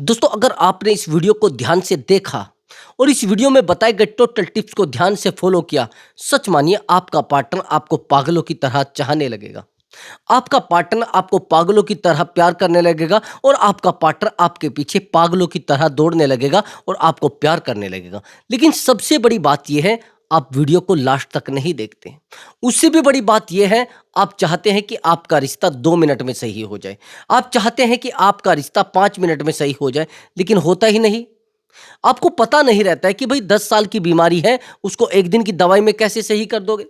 दोस्तों, अगर आपने इस वीडियो को ध्यान से देखा और इस वीडियो में बताए गए टोटल टिप्स को ध्यान से फॉलो किया, सच मानिए आपका पार्टनर आपको पागलों की तरह चाहने लगेगा। आपका पार्टनर आपको पागलों की तरह प्यार करने लगेगा और आपका पार्टनर आपके पीछे पागलों की तरह दौड़ने लगेगा और आपको प्यार करने लगेगा। लेकिन सबसे बड़ी बात यह है, आप वीडियो को लास्ट तक नहीं देखते। उससे भी बड़ी बात यह है, आप चाहते हैं कि आपका रिश्ता 2 मिनट में सही हो जाए। आप चाहते हैं कि आपका रिश्ता 5 मिनट में सही हो जाए, लेकिन होता ही नहीं। आपको पता नहीं रहता है कि भाई 10 साल की बीमारी है, उसको एक दिन की दवाई में कैसे सही कर दोगे।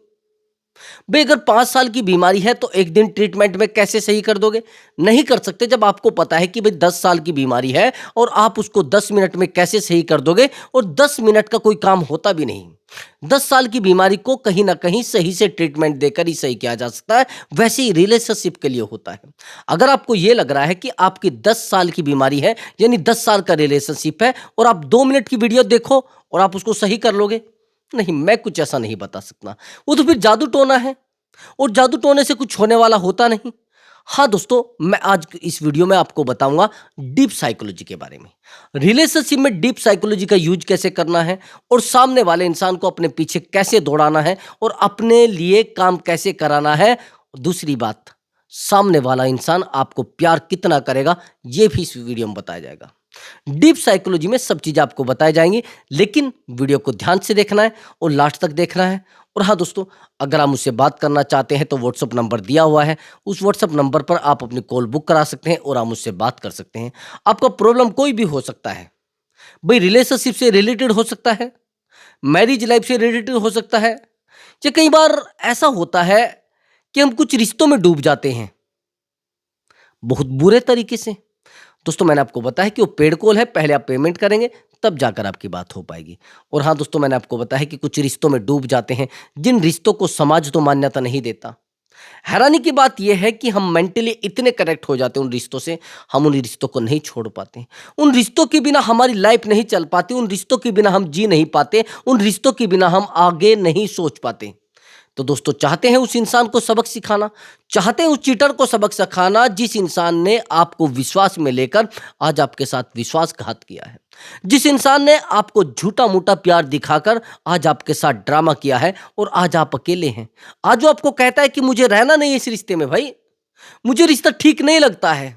भाई अगर 5 साल की बीमारी है तो एक दिन ट्रीटमेंट में कैसे सही कर दोगे। नहीं कर सकते। जब आपको पता है कि भाई 10 साल की बीमारी है और आप उसको 10 मिनट में कैसे सही कर दोगे, और 10 मिनट का कोई काम होता भी नहीं। 10 साल की बीमारी को कहीं ना कहीं सही से ट्रीटमेंट देकर ही सही किया जा सकता है। वैसे ही रिलेशनशिप के लिए होता है। अगर आपको ये लग रहा है कि आपकी 10 साल की बीमारी है, यानी 10 साल का रिलेशनशिप है, और आप 2 मिनट की वीडियो देखो और आप उसको सही कर लोगे, नहीं, मैं कुछ ऐसा नहीं बता सकता। वो तो फिर जादू टोना है, और जादू टोने से कुछ होने वाला होता नहीं। हाँ दोस्तों, मैं आज इस वीडियो में आपको बताऊंगा डीप साइकोलॉजी के बारे में। रिलेशनशिप में डीप साइकोलॉजी का यूज कैसे करना है, और सामने वाले इंसान को अपने पीछे कैसे दौड़ाना है, और अपने लिए काम कैसे कराना है। दूसरी बात, सामने वाला इंसान आपको प्यार कितना करेगा, यह भी इस वीडियो में बताया जाएगा। डीप साइकोलॉजी में सब चीज़ें आपको बताई जाएंगी, लेकिन वीडियो को ध्यान से देखना है और लास्ट तक देखना है। और हाँ दोस्तों, अगर आप मुझसे बात करना चाहते हैं तो व्हाट्सअप नंबर दिया हुआ है। उस व्हाट्सअप नंबर पर आप अपनी कॉल बुक करा सकते हैं और आप मुझसे बात कर सकते हैं। आपका प्रॉब्लम कोई भी हो सकता है। भाई रिलेशनशिप से रिलेटेड हो सकता है, मैरिज लाइफ से रिलेटेड हो सकता है, या कई बार ऐसा होता है कि हम कुछ रिश्तों में डूब जाते हैं बहुत बुरे तरीके से। दोस्तों, मैंने आपको बताया कि वो पेड कॉल है, पहले आप पेमेंट करेंगे तब जाकर आपकी बात हो पाएगी। और हाँ दोस्तों, मैंने आपको बताया कि कुछ रिश्तों में डूब जाते हैं, जिन रिश्तों को समाज तो मान्यता नहीं देता। हैरानी की बात यह है कि हम मेंटली इतने कनेक्ट हो जाते हैं उन रिश्तों से, हम उन रिश्तों को नहीं छोड़ पाते। उन रिश्तों के बिना हमारी लाइफ नहीं चल पाती, उन रिश्तों के बिना हम जी नहीं पाते, उन रिश्तों के बिना हम आगे नहीं सोच पाते। तो दोस्तों, चाहते हैं उस इंसान को सबक सिखाना, चाहते हैं उस चीटर को सबक सिखाना जिस इंसान ने आपको विश्वास में लेकर आज आपके साथ विश्वासघात किया है, जिस इंसान ने आपको झूठा मूठा प्यार दिखाकर आज आपके साथ ड्रामा किया है, और आज आप अकेले हैं। आज वो आपको कहता है कि मुझे रहना नहीं है इस रिश्ते में, भाई मुझे रिश्ता ठीक नहीं लगता है,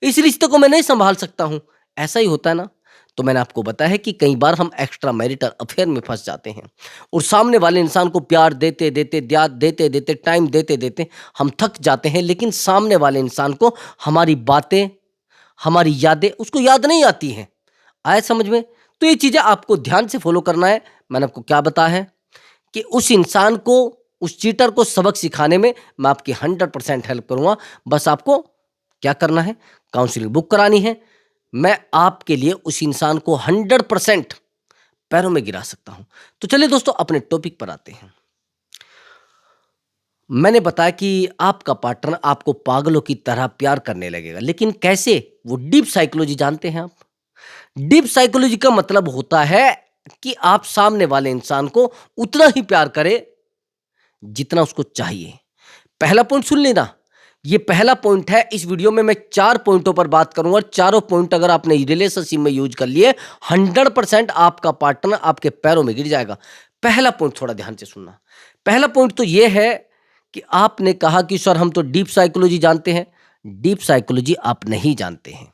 इस रिश्ते को मैं नहीं संभाल सकता हूं। ऐसा ही होता है ना। तो मैंने आपको बताया है कि कई बार हम एक्स्ट्रा मैरिटल अफेयर में फंस जाते हैं, और सामने वाले इंसान को प्यार देते देते, याद देते देते, टाइम देते देते हम थक जाते हैं, लेकिन सामने वाले इंसान को हमारी बातें, हमारी यादें उसको याद नहीं आती हैं। आया समझ में? तो ये चीज़ें आपको ध्यान से फॉलो करना है। मैंने आपको क्या बताया है कि उस इंसान को, उस चीटर को सबक सिखाने में मैं आपकी 100% हेल्प करूंगा। बस आपको क्या करना है, काउंसलिंग बुक करानी है। मैं आपके लिए उस इंसान को 100% पैरों में गिरा सकता हूं। तो चलिए दोस्तों, अपने टॉपिक पर आते हैं। मैंने बताया कि आपका पार्टनर आपको पागलों की तरह प्यार करने लगेगा, लेकिन कैसे? वो डीप साइकोलॉजी जानते हैं आप? डीप साइकोलॉजी का मतलब होता है कि आप सामने वाले इंसान को उतना ही प्यार करें जितना उसको चाहिए। पहला पॉइंट सुन लेना, ये पहला पॉइंट है। इस वीडियो में मैं 4 पॉइंटों पर बात करूंगा। चारों पॉइंट अगर आपने रिलेशनशिप में यूज कर लिए, 100% आपका पार्टनर आपके पैरों में गिर जाएगा। पहला पॉइंट थोड़ा ध्यान से सुनना। पहला पॉइंट तो यह है कि आपने कहा कि सर हम तो डीप साइकोलॉजी जानते हैं। डीप साइकोलॉजी आप नहीं जानते हैं।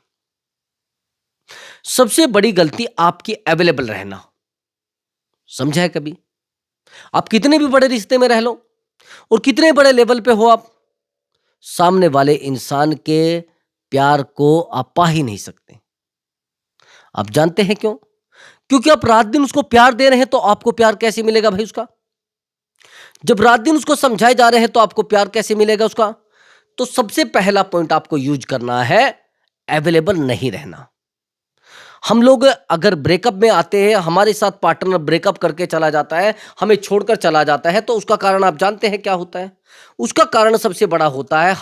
सबसे बड़ी गलती आपकी अवेलेबल रहना। समझा है कभी? आप कितने भी बड़े रिश्ते में रह लो और कितने बड़े लेवल पे हो, आप सामने वाले इंसान के प्यार को आप पा ही नहीं सकते। आप जानते हैं क्यों? क्योंकि आप रात दिन उसको प्यार दे रहे हैं, तो आपको प्यार कैसे मिलेगा भाई उसका? जब रात दिन उसको समझाए जा रहे हैं, तो आपको प्यार कैसे मिलेगा उसका? तो सबसे पहला पॉइंट आपको यूज करना है, अवेलेबल नहीं रहना। हम लोग अगर ब्रेकअप में आते हैं, हमारे साथ पार्टनर ब्रेकअप करके चला जाता है, हमें छोड़कर चला जाता है, तो उसका कारण आप जानते हैं क्या होता है? उसका कारण सबसे बड़ा होता है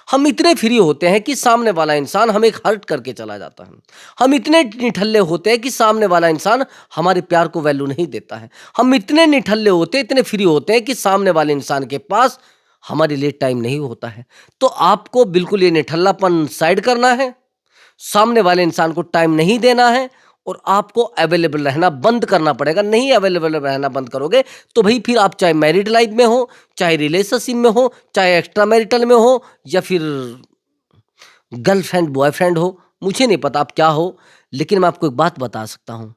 हम इतने फ्री होते हैं कि सामने वाला इंसान हमें हर्ट करके चला जाता है। हम इतने निठल्ले होते हैं कि सामने वाला इंसान हमारे प्यार को वैल्यू नहीं देता है। हम इतने निठल्ले होते हैं, इतने फ्री होते हैं कि सामने वाले इंसान के पास हमारे लिए टाइम नहीं होता है। तो आपको बिल्कुल ये निठल्लापन साइड करना है। सामने वाले इंसान को टाइम नहीं देना है और आपको अवेलेबल रहना बंद करना पड़ेगा। नहीं अवेलेबल रहना बंद करोगे तो भाई फिर आप चाहे मैरिड लाइफ में हो, चाहे रिलेशनशिप में हो, चाहे एक्स्ट्रा मैरिटल में हो, या फिर गर्लफ्रेंड बॉयफ्रेंड हो, मुझे नहीं पता आप क्या हो, लेकिन मैं आपको एक बात बता सकता हूं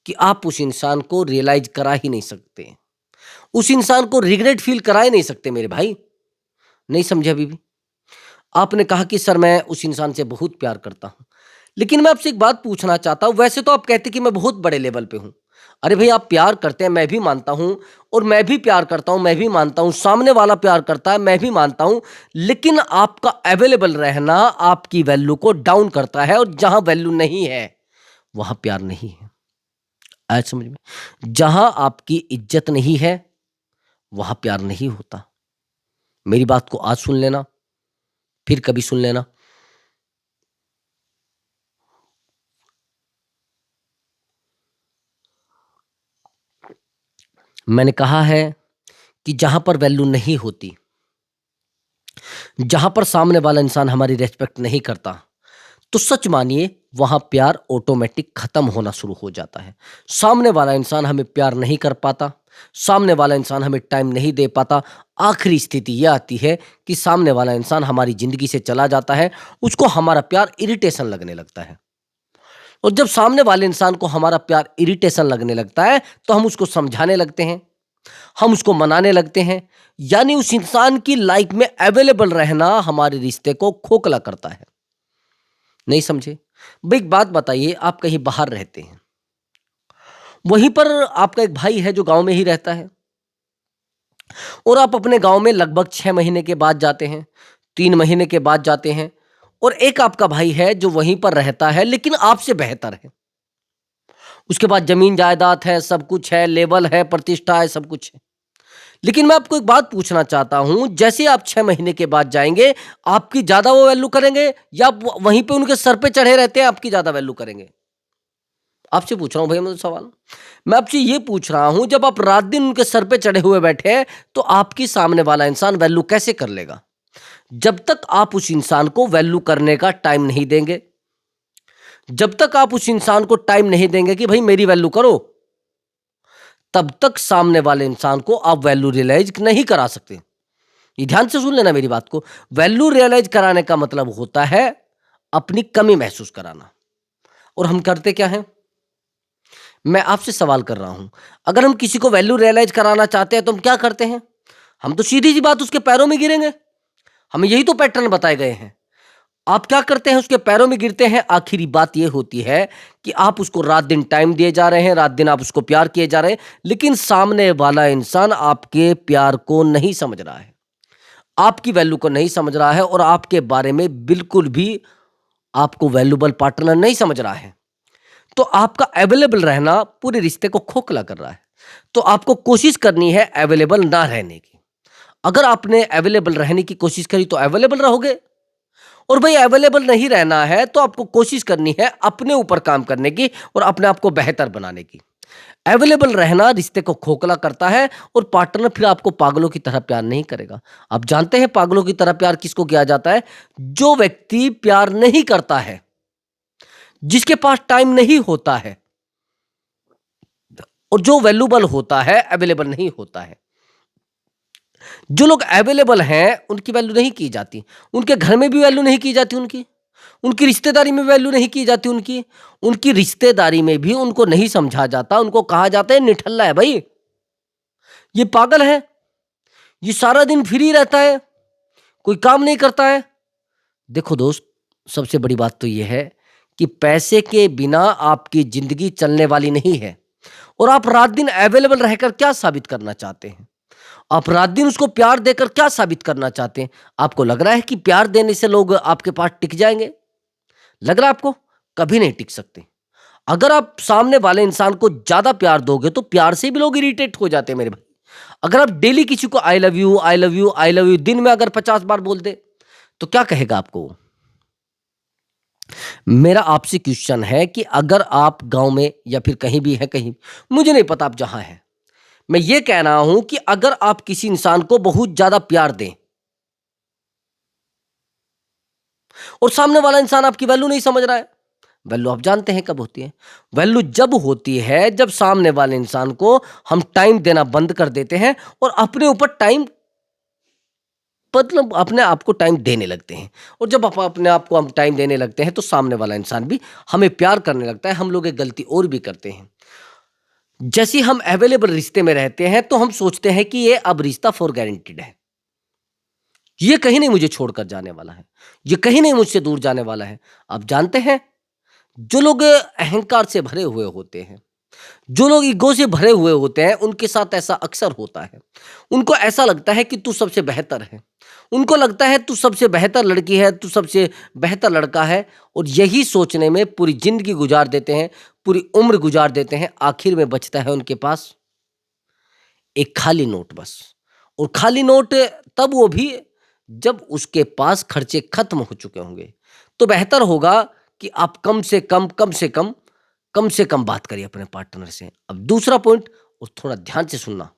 कि आप उस इंसान को रियलाइज करा ही नहीं सकते, उस इंसान को रिग्रेट फील करा ही नहीं सकते मेरे भाई। नहीं समझे अभी भी? आपने कहा कि सर मैं उस इंसान से बहुत प्यार करता हूं, लेकिन मैं आपसे एक बात पूछना चाहता हूं। वैसे तो आप कहते कि मैं बहुत बड़े लेवल पे हूं। अरे भाई, आप प्यार करते हैं, मैं भी मानता हूं, और मैं भी प्यार करता हूं, मैं भी मानता हूं, सामने वाला प्यार करता है, मैं भी मानता हूं, लेकिन आपका अवेलेबल रहना आपकी वैल्यू को डाउन करता है, और जहां वैल्यू नहीं है वहां प्यार नहीं है। आया समझ में? जहां आपकी इज्जत नहीं है वहां प्यार नहीं होता। मेरी बात को आज सुन लेना, फिर कभी सुन लेना। मैंने कहा है कि जहां पर वैल्यू नहीं होती, जहां पर सामने वाला इंसान हमारी रेस्पेक्ट नहीं करता, तो सच मानिए वहां प्यार ऑटोमेटिक खत्म होना शुरू हो जाता है। सामने वाला इंसान हमें प्यार नहीं कर पाता, सामने वाला इंसान हमें टाइम नहीं दे पाता। आखिरी स्थिति यह आती है कि सामने वाला इंसान हमारी जिंदगी से चला जाता है, उसको हमारा प्यार इरिटेशन लगने लगता है। और जब सामने वाले इंसान को हमारा प्यार इरिटेशन लगने लगता है तो हम उसको समझाने लगते हैं, हम उसको मनाने लगते हैं, यानी उस इंसान की लाइफ में अवेलेबल रहना हमारे रिश्ते को खोखला करता है। नहीं समझे? भाई एक बात बताइए, आप कहीं बाहर रहते हैं, वहीं पर आपका एक भाई है जो गांव में ही रहता है, और आप अपने गांव में लगभग 6 महीने के बाद जाते हैं, 3 महीने के बाद जाते हैं, और एक आपका भाई है जो वहीं पर रहता है लेकिन आपसे बेहतर है, उसके पास जमीन जायदाद है, सब कुछ है, लेवल है, प्रतिष्ठा है, सब कुछ है। लेकिन मैं आपको एक बात पूछना चाहता हूं, जैसे आप 6 महीने के बाद जाएंगे, आपकी ज्यादा वो वैल्यू करेंगे, या आप वहीं पे उनके सर पे चढ़े रहते हैं आपकी ज्यादा वैल्यू करेंगे? आपसे पूछ रहा हूं भैया, मुझे सवाल। मैं आपसे ये पूछ रहा हूं, जब आप रात दिन उनके सर पे चढ़े हुए बैठे हैं, तो आपकी सामने वाला इंसान वैल्यू कैसे कर लेगा? जब तक आप उस इंसान को वैल्यू करने का टाइम नहीं देंगे, जब तक आप उस इंसान को टाइम नहीं देंगे कि भाई मेरी वैल्यू करो, तब तक सामने वाले इंसान को आप वैल्यू रियलाइज नहीं करा सकते। ये ध्यान से सुन लेना मेरी बात को। वैल्यू रियलाइज कराने का मतलब होता है अपनी कमी महसूस कराना। और हम करते क्या हैं? मैं आपसे सवाल कर रहा हूं, अगर हम किसी को वैल्यू रियलाइज कराना चाहते हैं तो हम क्या करते हैं? हम तो सीधी सी बात उसके पैरों में गिरेंगे। हमें यही तो पैटर्न बताए गए हैं। आप क्या करते हैं? उसके पैरों में गिरते हैं। आखिरी बात यह होती है कि आप उसको रात दिन टाइम दिए जा रहे हैं, रात दिन आप उसको प्यार किए जा रहे हैं, लेकिन सामने वाला इंसान आपके प्यार को नहीं समझ रहा है, आपकी वैल्यू को नहीं समझ रहा है, और आपके बारे में बिल्कुल भी आपको वैल्यूबल पार्टनर नहीं समझ रहा है। तो आपका अवेलेबल रहना पूरे रिश्ते को खोखला कर रहा है। तो आपको कोशिश करनी है अवेलेबल ना रहने की। अगर आपने अवेलेबल रहने की कोशिश करी तो अवेलेबल रहोगे, और भाई अवेलेबल नहीं रहना है तो आपको कोशिश करनी है अपने ऊपर काम करने की और अपने आप को बेहतर बनाने की। अवेलेबल रहना रिश्ते को खोखला करता है, और पार्टनर फिर आपको पागलों की तरह प्यार नहीं करेगा। आप जानते हैं पागलों की तरह प्यार किसको किया जाता है? जो व्यक्ति प्यार नहीं करता है, जिसके पास टाइम नहीं होता है, और जो वैल्यूबल होता है अवेलेबल नहीं होता है। जो लोग अवेलेबल हैं उनकी वैल्यू नहीं की जाती, उनके घर में भी वैल्यू नहीं की जाती, उनकी उनकी रिश्तेदारी में वैल्यू नहीं की जाती, उनकी उनकी रिश्तेदारी में भी उनको नहीं समझा जाता। उनको कहा जाता है निठल्ला है भाई, ये पागल है, ये सारा दिन फ्री रहता है, कोई काम नहीं करता है। देखो दोस्त, सबसे बड़ी बात तो यह है कि पैसे के बिना आपकी जिंदगी चलने वाली नहीं है। और आप रात दिन अवेलेबल रहकर क्या साबित करना चाहते हैं? आप रात दिन उसको प्यार देकर क्या साबित करना चाहते हैं? आपको लग रहा है कि प्यार देने से लोग आपके पास टिक जाएंगे? लग रहा है आपको? कभी नहीं टिक सकते। अगर आप सामने वाले इंसान को ज्यादा प्यार दोगे तो प्यार से भी लोग इरिटेट हो जाते हैं मेरे भाई। अगर आप डेली किसी को I love you, I love you, I love you दिन में अगर 50 बार बोल दे तो क्या कहेगा आपको? मेरा आपसे क्वेश्चन है कि अगर आप गांव में या फिर कहीं भी है, कहीं, मुझे नहीं पता आप जहां हैं, मैं ये कह रहा हूं कि अगर आप किसी इंसान को बहुत ज्यादा प्यार दें और सामने वाला इंसान आपकी वैल्यू नहीं समझ रहा है। वैल्यू आप जानते हैं कब होती है? वैल्यू जब होती है जब सामने वाले इंसान को हम टाइम देना बंद कर देते हैं और अपने ऊपर टाइम, मतलब अपने आप को टाइम देने लगते हैं। और जब अपने आप को हम टाइम देने लगते हैं तो सामने वाला इंसान भी हमें प्यार करने लगता है। हम लोग एक गलती और भी करते हैं, जैसे हम अवेलेबल रिश्ते में रहते हैं तो हम सोचते हैं कि ये अब रिश्ता फॉर गारंटीड है, ये कहीं नहीं मुझे छोड़कर जाने वाला है, ये कहीं नहीं मुझसे दूर जाने वाला है। आप जानते हैं, जो लोग अहंकार से भरे हुए होते हैं, जो लोग ईगो से भरे हुए होते हैं, उनके साथ ऐसा अक्सर होता है। उनको ऐसा लगता है कि तू सबसे बेहतर है, उनको लगता है तू सबसे बेहतर लड़की है, तू सबसे बेहतर लड़का है, और यही सोचने में पूरी जिंदगी गुजार देते हैं, पूरी उम्र गुजार देते हैं। आखिर में बचता है उनके पास एक खाली नोट बस। और खाली नोट तब वो भी जब उसके पास खर्चे खत्म हो चुके होंगे। तो बेहतर होगा कि आप कम से कम बात करिए अपने पार्टनर से। अब दूसरा पॉइंट, और थोड़ा ध्यान से सुनना।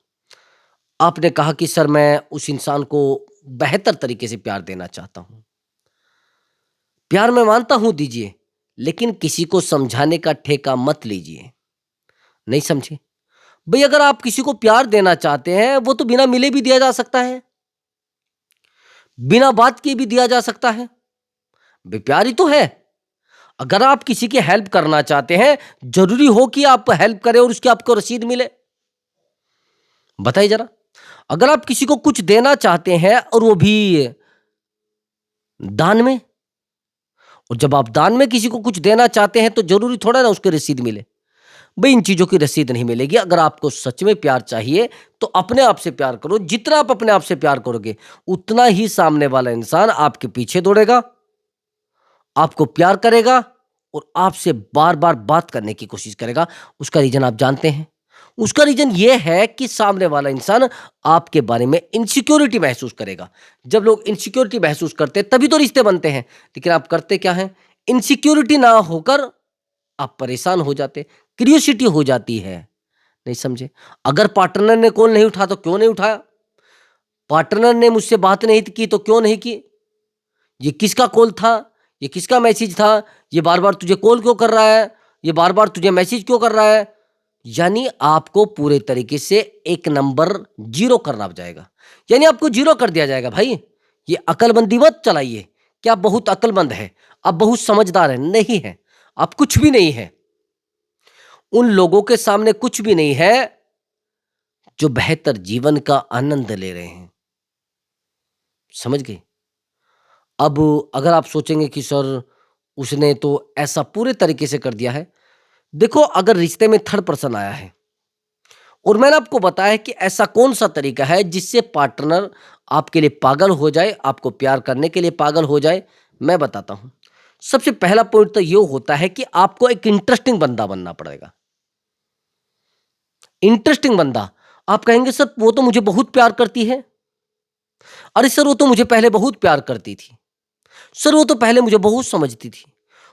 आपने कहा कि सर मैं उस इंसान को बेहतर तरीके से प्यार देना चाहता हूं। प्यार मैं मानता हूं दीजिए, लेकिन किसी को समझाने का ठेका मत लीजिए। नहीं समझे भाई? अगर आप किसी को प्यार देना चाहते हैं, वो तो बिना मिले भी दिया जा सकता है, बिना बात किए भी दिया जा सकता है। भाई प्यार ही तो है। अगर आप किसी की हेल्प करना चाहते हैं, जरूरी हो कि आप हेल्प करें और उसकी आपको रसीद मिले? बताइए जरा। अगर आप किसी को कुछ देना चाहते हैं और वो भी दान में, और जब आप दान में किसी को कुछ देना चाहते हैं तो जरूरी थोड़ा ना उसकी रसीद मिले। भाई इन चीजों की रसीद नहीं मिलेगी। अगर आपको सच में प्यार चाहिए तो अपने आप से प्यार करो। जितना आप अपने आप से प्यार करोगे, उतना ही सामने वाला इंसान आपके पीछे दौड़ेगा, आपको प्यार करेगा और आपसे बार बार बात करने की कोशिश करेगा। उसका रीजन आप जानते हैं। उसका रीजन ये है कि सामने वाला इंसान आपके बारे में इनसिक्योरिटी महसूस करेगा। जब लोग इनसिक्योरिटी महसूस करते हैं तभी तो रिश्ते बनते हैं। लेकिन आप करते क्या हैं? इनसिक्योरिटी ना होकर आप परेशान हो जाते, क्यूरियोसिटी हो जाती है। नहीं समझे? अगर पार्टनर ने कॉल नहीं उठा तो क्यों नहीं उठाया? पार्टनर ने मुझसे बात नहीं की तो क्यों नहीं की? ये किसका कॉल था? ये किसका मैसेज था? ये बार बार तुझे कॉल क्यों कर रहा है? ये बार बार तुझे मैसेज क्यों कर रहा है? यानी आपको पूरे तरीके से एक नंबर जीरो करना जाएगा, यानी आपको जीरो कर दिया जाएगा। भाई ये अकलमंदी मत चलाइए कि आप बहुत अकलमंद है, आप बहुत समझदार है। नहीं है, आप कुछ भी नहीं है। उन लोगों के सामने कुछ भी नहीं है जो बेहतर जीवन का आनंद ले रहे हैं। समझ गए? अब अगर आप सोचेंगे कि सर उसने तो ऐसा पूरे तरीके से कर दिया है, देखो अगर रिश्ते में थर्ड पर्सन आया है और मैंने आपको बताया कि ऐसा कौन सा तरीका है जिससे पार्टनर आपके लिए पागल हो जाए, आपको प्यार करने के लिए पागल हो जाए, मैं बताता हूं। सबसे पहला पॉइंट तो ये होता है कि आपको एक इंटरेस्टिंग बंदा बनना पड़ेगा। इंटरेस्टिंग बंदा। आप कहेंगे सर वो तो मुझे बहुत प्यार करती है। अरे सर वो तो मुझे पहले बहुत प्यार करती थी। सर वो तो पहले मुझे बहुत समझती थी।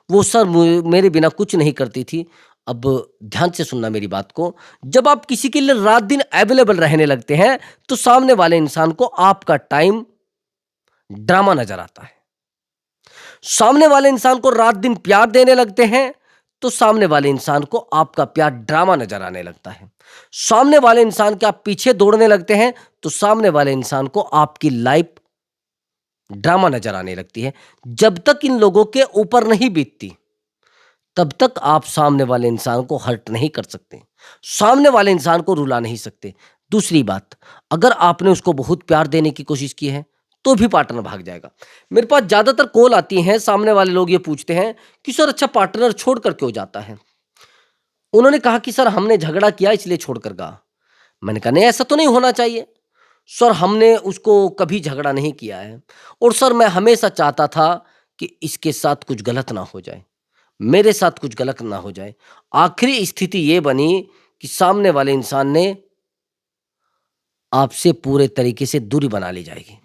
वो सर मेरे बिना कुछ नहीं करती थी। अब ध्यान से सुनना मेरी बात को। जब आप किसी के लिए रात दिन अवेलेबल रहने लगते हैं तो सामने वाले इंसान को आपका टाइम ड्रामा नजर आता है। सामने वाले इंसान को रात दिन प्यार देने लगते हैं तो सामने वाले इंसान को आपका प्यार ड्रामा नजर आने लगता है। सामने वाले इंसान के आप पीछे दौड़ने लगते हैं तो सामने वाले इंसान को आपकी लाइफ ड्रामा नजर आने लगती है। जब तक इन लोगों के ऊपर नहीं बीतती तब तक आप सामने वाले इंसान को हर्ट नहीं कर सकते, सामने वाले इंसान को रुला नहीं सकते। दूसरी बात, अगर आपने उसको बहुत प्यार देने की कोशिश की है तो भी पार्टनर भाग जाएगा। मेरे पास ज्यादातर कॉल आती हैं, सामने वाले लोग ये पूछते हैं कि सर अच्छा पार्टनर छोड़कर क्यों जाता है? उन्होंने कहा कि सर हमने झगड़ा किया इसलिए छोड़कर गया। मैंने कहा नहीं ऐसा तो नहीं होना चाहिए सर, हमने उसको कभी झगड़ा नहीं किया है और सर मैं हमेशा चाहता था कि इसके साथ कुछ गलत ना हो जाए, मेरे साथ कुछ गलत ना हो जाए। आखिरी स्थिति ये बनी कि सामने वाले इंसान ने आपसे पूरे तरीके से दूरी बना ली जाएगी।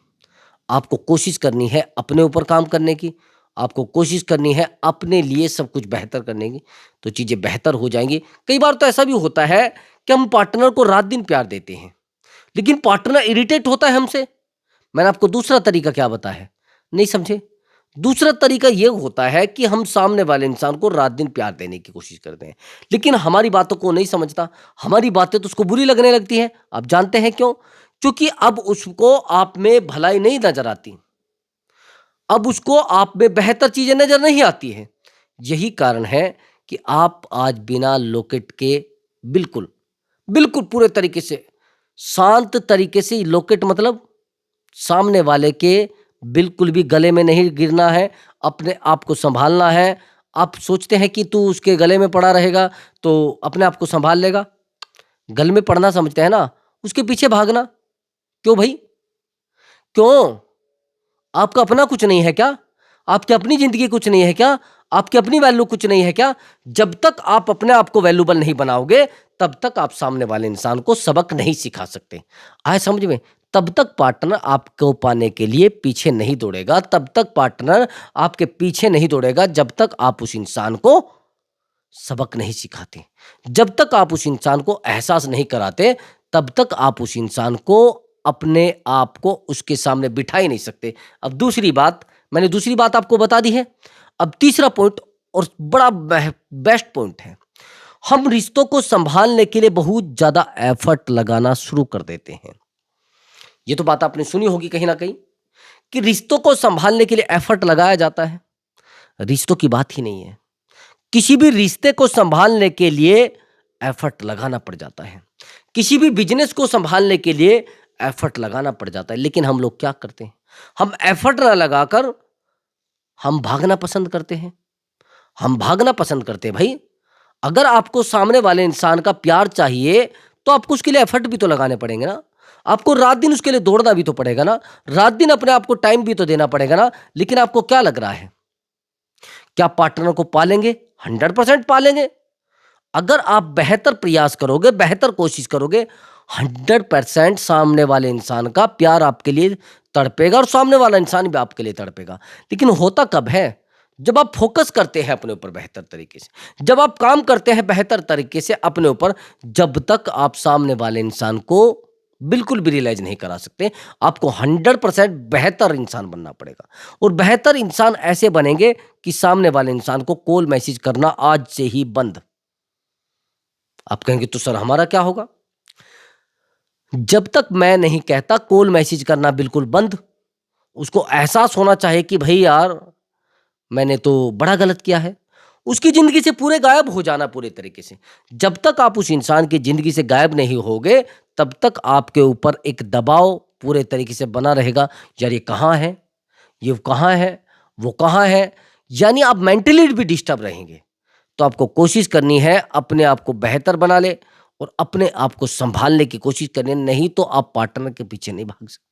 आपको कोशिश करनी है अपने ऊपर काम करने की, आपको कोशिश करनी है अपने लिए सब कुछ बेहतर करने की, तो चीज़ें बेहतर हो जाएंगी। कई बार तो ऐसा भी होता है कि हम पार्टनर को रात दिन प्यार देते हैं लेकिन पार्टनर इरिटेट होता है हमसे। मैंने आपको दूसरा तरीका क्या बताया है? नहीं समझे? दूसरा तरीका ये होता है कि हम सामने वाले इंसान को रात दिन प्यार देने की कोशिश करते हैं, लेकिन हमारी बातों को नहीं समझता, हमारी बातें तो उसको बुरी लगने लगती हैं। आप जानते हैं क्यों? क्योंकि अब उसको आप में भलाई नहीं नज़र आती, अब उसको आप में बेहतर चीज़ें नज़र नहीं आती हैं। यही कारण है कि आप आज बिना लॉकेट के बिल्कुल, बिल्कुल पूरे तरीके से, शांत तरीके से लॉकेट मतलब सामने वाले के बिल्कुल भी गले में नहीं गिरना है, अपने आप को सँभालना है। आप सोचते हैं कि तू उसके गले में पड़ा रहेगा तो अपने आप को सँभाल लेगा। गले में पड़ना समझते हैं ना, उसके पीछे भागना। क्यों भई? क्यों? आपका अपना कुछ नहीं है क्या? आपकी अपनी ज़िंदगी कुछ नहीं है क्या? आपकी अपनी वैल्यू कुछ नहीं है क्या? जब तक आप अपने आप को वैल्यूएबल नहीं बनाओगे, तब तक आप सामने वाले इंसान को सबक नहीं सिखा सकते। आया समझ में? तब तक पार्टनर आपको पाने के लिए पीछे नहीं दौड़ेगा, तब तक पार्टनर आपके पीछे नहीं दौड़ेगा, जब तक आप उस इंसान को सबक नहीं सिखाते। जब तक आप उस इंसान को एहसास नहीं कराते, तब तक आप उस इंसान को अपने आप को उसके सामने बिठा ही नहीं सकते। अब दूसरी बात, मैंने दूसरी बात आपको बता दी है। अब तीसरा पॉइंट और बड़ा बेस्ट पॉइंट है। हम रिश्तों को संभालने के लिए बहुत ज़्यादा एफर्ट लगाना शुरू कर देते हैं। ये तो बात आपने सुनी होगी कहीं न कहीं कि रिश्तों को संभालने के लिए एफर्ट लगाया जाता है। रिश्तों की बात ही नहीं है। किसी भी रिश्ते को संभालने के लिए एफर्ट लगाना पड़ जाता है। किसी भी बिजनेस को संभालने के लिए एफर्ट लगाना पड़ जाता है। लेकिन हम लोग क्या करते हैं? हम एफर्ट ना लगाकर हम भागना पसंद करते हैं। हम भागना पसंद करते हैं भाई। अगर आपको सामने वाले इंसान का प्यार चाहिए, तो आपको उसके लिए एफर्ट भी तो लगाने पड़ेंगे ना। आपको रात दिन उसके लिए दौड़ना भी तो पड़ेगा ना। रात दिन अपने आप को टाइम भी तो देना पड़ेगा ना। लेकिन आपको क्या लग रहा है? क्या पार्टनर को पालेंगे? 100% पालेंगे। अगर आप बेहतर प्रयास करोगे, बेहतर कोशिश करोगे, 100% सामने वाले इंसान का प्यार आपके लिए तड़पेगा और सामने वाला इंसान भी आपके लिए तड़पेगा। लेकिन होता कब है? जब आप फोकस करते हैं अपने ऊपर बेहतर तरीके से, जब आप काम करते हैं बेहतर तरीके से अपने ऊपर, जब तक आप सामने वाले इंसान को बिल्कुल भी रियलाइज़ नहीं करा सकते, आपको 100% बेहतर इंसान बनना पड़ेगा। और बेहतर इंसान ऐसे बनेंगे कि सामने वाले इंसान को कॉल मैसेज करना आज से ही बंद। आप कहेंगे तो सर हमारा क्या होगा? जब तक मैं नहीं कहता कॉल मैसेज करना बिल्कुल बंद, उसको एहसास होना चाहिए कि भई यार, मैंने तो बड़ा गलत किया है। उसकी ज़िंदगी से पूरे गायब हो जाना पूरे तरीके से। जब तक आप उस इंसान की ज़िंदगी से गायब नहीं होगे, तब तक आपके ऊपर एक दबाव पूरे तरीके से बना रहेगा। यार ये कहाँ है? ये कहाँ है? वो कहाँ है? यानी आप मेंटली भी डिस्टर्ब रहेंगे। तो आपको कोशिश करनी है अपने आप को बेहतर बना ले और अपने आप को संभालने की कोशिश करनी है, नहीं तो आप पार्टनर के पीछे नहीं भाग सकते।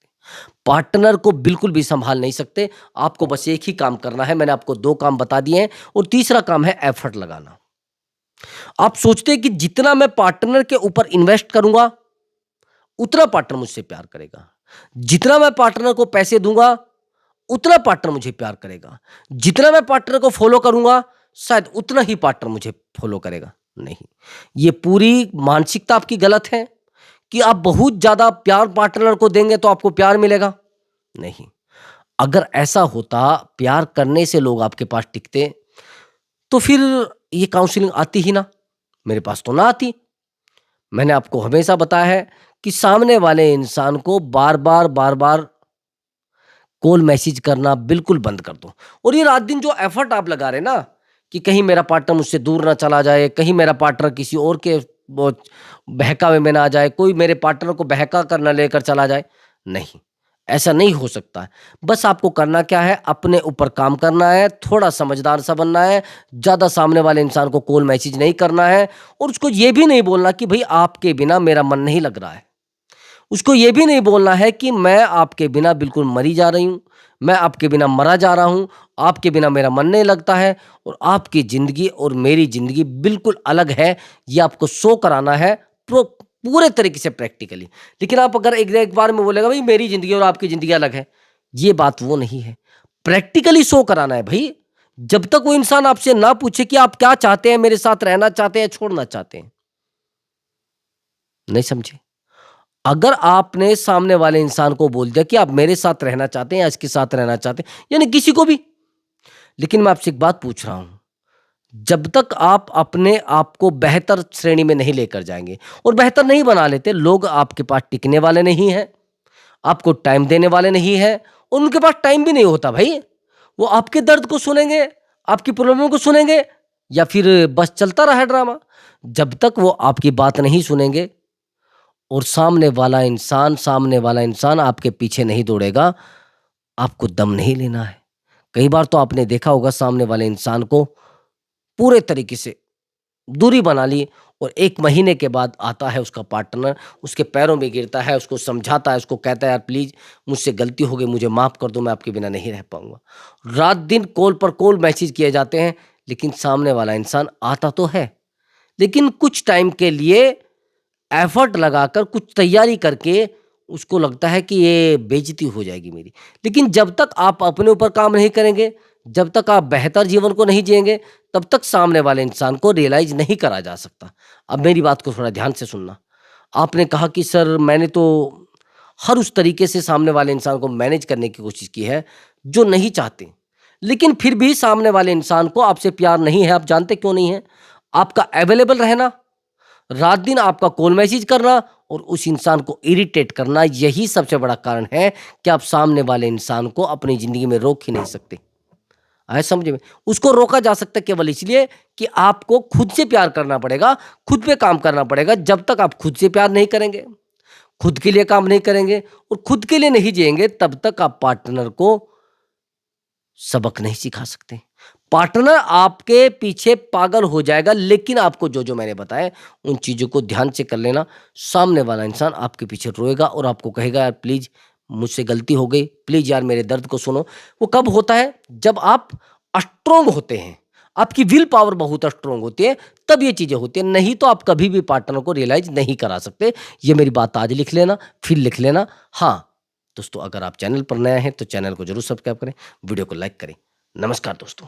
पार्टनर को बिल्कुल भी संभाल नहीं सकते। आपको बस एक ही काम करना है। मैंने आपको 2 काम बता दिए हैं और तीसरा काम है एफर्ट लगाना। आप सोचते हैं कि जितना मैं पार्टनर के ऊपर इन्वेस्ट करूंगा, उतना पार्टनर मुझसे प्यार करेगा। जितना मैं पार्टनर को पैसे दूंगा, उतना पार्टनर मुझे प्यार करेगा। जितना मैं पार्टनर को फॉलो करूंगा, शायद उतना ही पार्टनर मुझे फॉलो करेगा। नहीं, ये पूरी मानसिकता आपकी गलत है कि आप बहुत ज़्यादा प्यार पार्टनर को देंगे तो आपको प्यार मिलेगा। नहीं, अगर ऐसा होता, प्यार करने से लोग आपके पास टिकते, तो फिर ये काउंसलिंग आती ही ना, मेरे पास तो ना आती। मैंने आपको हमेशा बताया है कि सामने वाले इंसान को बार-बार, बार-बार कॉल मैसेज करना बिल्कुल बंद कर दो। और ये रात दिन जो एफर्ट आप लगा रहे हैं ना कि कहीं मेरा पार्टनर मुझसे दूर ना चला जाए, कहीं मेरा पार्टनर किसी और के वो बहकावे में ना आ जाए, कोई मेरे पार्टनर को बहका कर ना लेकर चला जाए, नहीं, ऐसा नहीं हो सकता है। बस आपको करना क्या है, अपने ऊपर काम करना है, थोड़ा समझदार सा बनना है, ज़्यादा सामने वाले इंसान को कॉल मैसेज नहीं करना है और उसको ये भी नहीं बोलना कि भई आपके बिना मेरा मन नहीं लग रहा है। उसको ये भी नहीं बोलना है कि मैं आपके बिना बिल्कुल मरी जा रही हूँ, मैं आपके बिना मरा जा रहा हूँ, आपके बिना मेरा मन नहीं लगता है और आपकी ज़िंदगी और मेरी ज़िंदगी बिल्कुल अलग है। ये आपको शो कराना है पूरे तरीके से प्रैक्टिकली। लेकिन आप अगर एक बार में बोलेगा भाई मेरी ज़िंदगी और आपकी ज़िंदगी अलग है, ये बात वो नहीं है। प्रैक्टिकली शो कराना है भाई। जब तक वो इंसान आपसे ना पूछे कि आप क्या चाहते हैं, मेरे साथ रहना चाहते हैं, छोड़ना चाहते हैं। नहीं समझे? अगर आपने सामने वाले इंसान को बोल दिया कि आप मेरे साथ रहना चाहते हैं या इसके साथ रहना चाहते हैं, यानी किसी को भी, लेकिन मैं आपसे एक बात पूछ रहा हूँ, जब तक आप अपने आप को बेहतर श्रेणी में नहीं लेकर जाएँगे और बेहतर नहीं बना लेते, लोग आपके पास टिकने वाले नहीं हैं, आपको टाइम देने वाले नहीं हैं और उनके पास टाइम भी नहीं होता भई। वो आपके दर्द को सुनेंगे, आपकी प्रॉब्लम को सुनेंगे या फिर बस चलता रहा ड्रामा। जब तक वो आपकी बात नहीं सुनेंगे और सामने वाला इंसान आपके पीछे नहीं दौड़ेगा, आपको दम नहीं लेना है। कई बार तो आपने देखा होगा सामने वाले इंसान को पूरे तरीके से दूरी बना ली और 1 महीने के बाद आता है उसका पार्टनर, उसके पैरों में गिरता है, उसको समझाता है, उसको कहता है यार प्लीज़ मुझसे गलती हो गई, मुझे माफ़ कर दो, मैं आपके बिना नहीं रह पाऊँगा। रात-दिन कॉल पर कॉल मैसेज किए जाते हैं, लेकिन सामने वाला इंसान आता तो है, लेकिन कुछ टाइम के लिए एफर्ट लगाकर कुछ तैयारी करके उसको लगता है कि ये बेइज़्ज़ती हो जाएगी मेरी। लेकिन जब तक आप अपने ऊपर काम नहीं करेंगे, जब तक आप बेहतर जीवन को नहीं जिएँगे, तब तक सामने वाले इंसान को रियलाइज़ नहीं करा जा सकता। अब मेरी बात को थोड़ा ध्यान से सुनना। आपने कहा कि सर मैंने तो हर उस तरीके से सामने वाले इंसान को मैनेज करने की कोशिश की है, जो नहीं चाहते। लेकिन फिर भी सामने वाले इंसान को आपसे प्यार नहीं है, आप जानते क्यों नहीं है? आपका अवेलेबल रहना, रात दिन आपका कॉल मैसेज करना और उस इंसान को इरिटेट करना, यही सबसे बड़ा कारण है कि आप सामने वाले इंसान को अपनी ज़िंदगी में रोक ही नहीं सकते। आया समझ में? उसको रोका जा सकता है केवल इसलिए कि आपको खुद से प्यार करना पड़ेगा, खुद पे काम करना पड़ेगा। जब तक आप खुद से प्यार नहीं करेंगे, खुद के लिए काम नहीं करेंगे और खुद के लिए नहीं जिएँगे, तब तक आप पार्टनर को सबक नहीं सिखा सकते। पार्टनर आपके पीछे पागल हो जाएगा, लेकिन आपको जो-जो मैंने बताए, उन चीज़ों को ध्यान से कर लेना। सामने वाला इंसान आपके पीछे रोएगा और आपको कहेगा यार प्लीज़ मुझसे गलती हो गई, प्लीज़ यार मेरे दर्द को सुनो। वो कब होता है? जब आप स्ट्रॉन्ग होते हैं, आपकी विल पावर बहुत स्ट्रॉन्ग होती है, तब ये चीज़ें होती हैं। नहीं तो आप कभी भी पार्टनर को रियलाइज़ नहीं करा सकते। ये मेरी बात आज लिख लेना, फिर लिख लेना। हाँ, दोस्तों अगर आप चैनल पर नए हैं, तो चैनल को ज़रूर सब्सक्राइब करें, वीडियो को लाइक करें। नमस्कार दोस्तों।